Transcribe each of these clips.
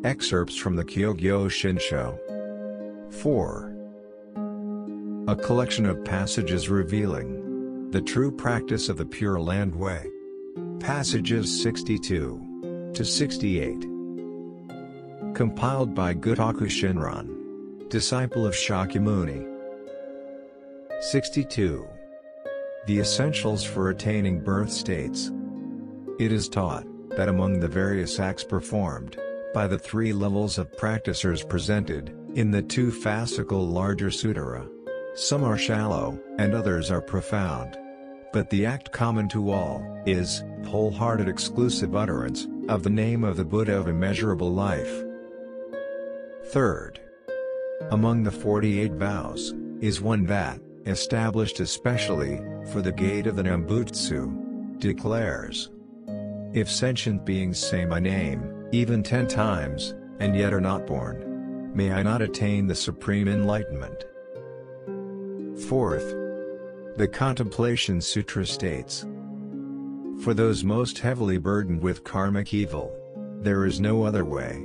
Excerpts from the KyoGyoShinSho. 4. A collection of passages revealing the true practice of the Pure Land Way. Passages 62 to 68. Compiled by Jodo Shinshu, disciple of Shakyamuni. 62. The essentials for attaining birth states. It is taught that among the various acts performed by the three levels of practicers presented in the two fascicle larger sutara, some are shallow and others are profound. But the act common to all is wholehearted exclusive utterance of the name of the Buddha of immeasurable life. Third, among the 48 vows, is one that, established especially for the gate of the Nambutsu, declares, if sentient beings say my name, even 10 times, and yet are not born, may I not attain the supreme enlightenment. Fourth, the Contemplation Sutra states, for those most heavily burdened with karmic evil, there is no other way.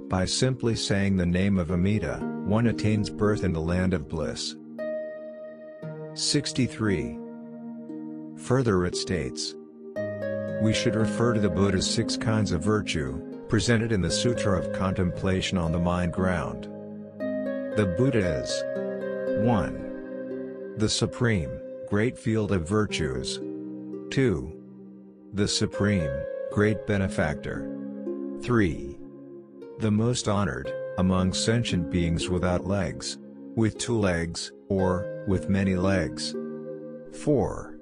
By simply saying the name of Amida, one attains birth in the land of bliss. 63. Further it states, we should refer to the Buddha's 6 kinds of virtue, presented in the Sutra of Contemplation on the Mind Ground. The Buddha is 1. The Supreme, Great Field of Virtues. 2. The Supreme, Great Benefactor. 3. The most honored, among sentient beings without legs, with 2 legs, or, with many legs. 4.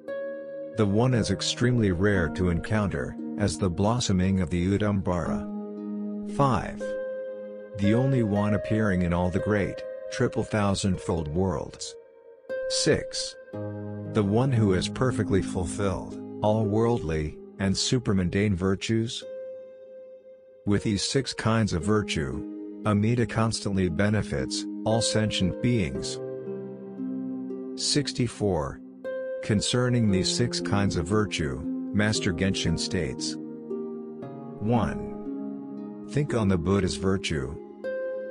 The one is extremely rare to encounter, as the blossoming of the Udambara. 5. The only one appearing in all the great, triple thousandfold worlds. 6. The one who has perfectly fulfilled all worldly and supramundane virtues. With these 6 kinds of virtue, Amida constantly benefits all sentient beings. 64. Concerning these 6 kinds of virtue, Master Genshin states, 1. Think on the Buddha's virtue.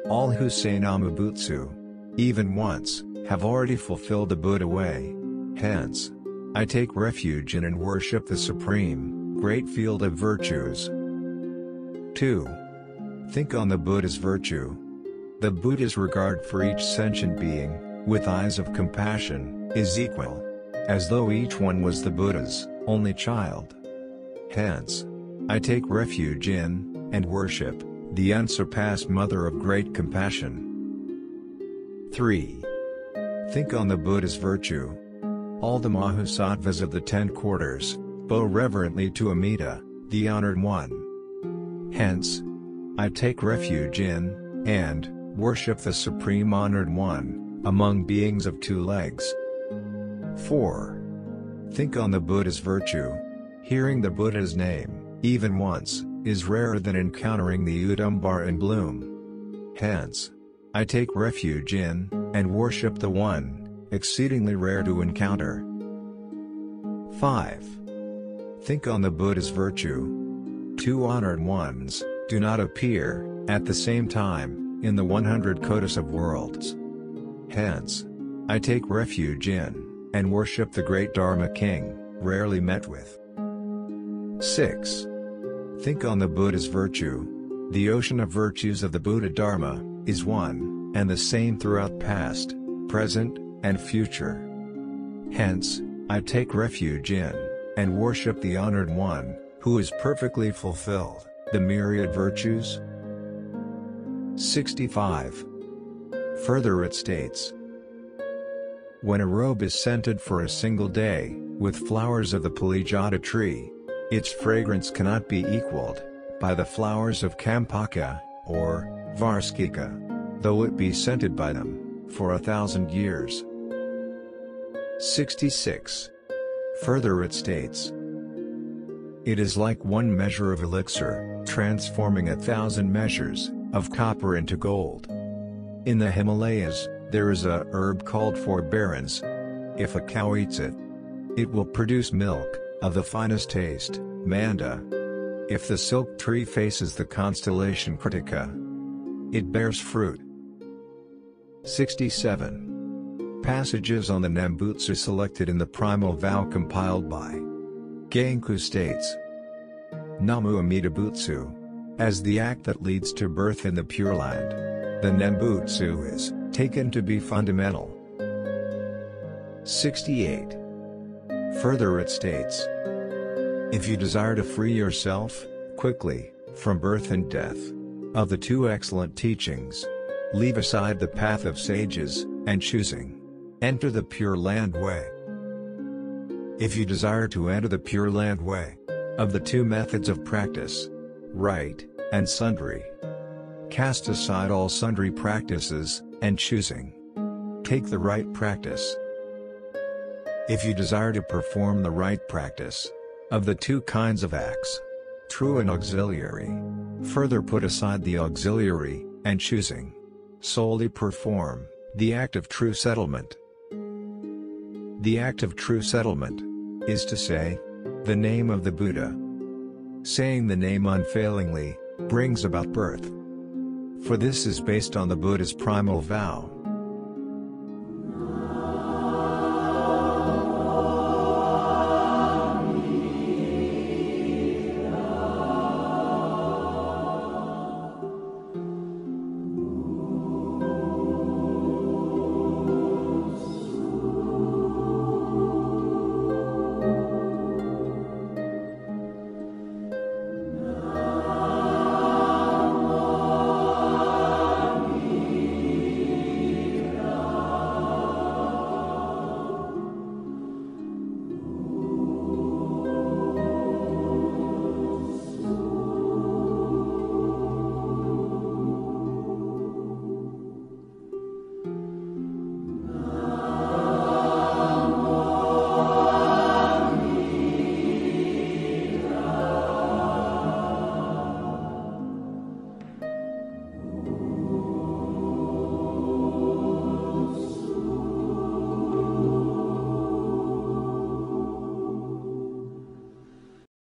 All who say Namabutsu, even once, have already fulfilled the Buddha way. Hence, I take refuge in and worship the supreme, great field of virtues. 2. Think on the Buddha's virtue. The Buddha's regard for each sentient being, with eyes of compassion, is equal, as though each one was the Buddha's only child. Hence, I take refuge in, and worship, the unsurpassed Mother of Great Compassion. 3. Think on the Buddha's virtue. All the Mahasattvas of the 10 quarters, bow reverently to Amida, the honored one. Hence, I take refuge in, and worship the Supreme Honored One, among beings of 2 legs. 4. Think on the Buddha's virtue. Hearing the Buddha's name, even once, is rarer than encountering the Udambara in bloom. Hence, I take refuge in, and worship the one, exceedingly rare to encounter. 5. Think on the Buddha's virtue. 2 honored ones do not appear, at the same time, in the 100 kotas of worlds. Hence, I take refuge in, and worship the great Dharma King, rarely met with. 6. Think on the Buddha's virtue. The ocean of virtues of the Buddha Dharma is one and the same throughout past, present, and future. Hence, I take refuge in, and worship the honored one, who is perfectly fulfilled the myriad virtues. 65. Further it states, when a robe is scented for a single day, with flowers of the Parijata tree, its fragrance cannot be equaled by the flowers of Kampaka, or Varskika, though it be scented by them for 1,000 years. 66. Further it states, it is like one measure of elixir, transforming 1,000 measures of copper into gold. In the Himalayas, there is a herb called forbearance. If a cow eats it, it will produce milk of the finest taste, manda. If the silk tree faces the constellation Kritika, it bears fruit. 67. Passages on the Nembutsu selected in the Primal Vow compiled by Genku states, Namu Amida Butsu. As the act that leads to birth in the Pure Land, the Nembutsu is taken to be fundamental. 68. Further it states, if you desire to free yourself, quickly, from birth and death, of the two excellent teachings, leave aside the path of sages, and choosing, enter the Pure Land way. If you desire to enter the Pure Land way, of the two methods of practice, right, and sundry, cast aside all sundry practices, and choosing, take the right practice. If you desire to perform the right practice, of the two kinds of acts, true and auxiliary, further put aside the auxiliary, and choosing, solely perform the act of true settlement. The act of true settlement is to say the name of the Buddha. Saying the name unfailingly brings about birth. For this is based on the Buddha's primal vow.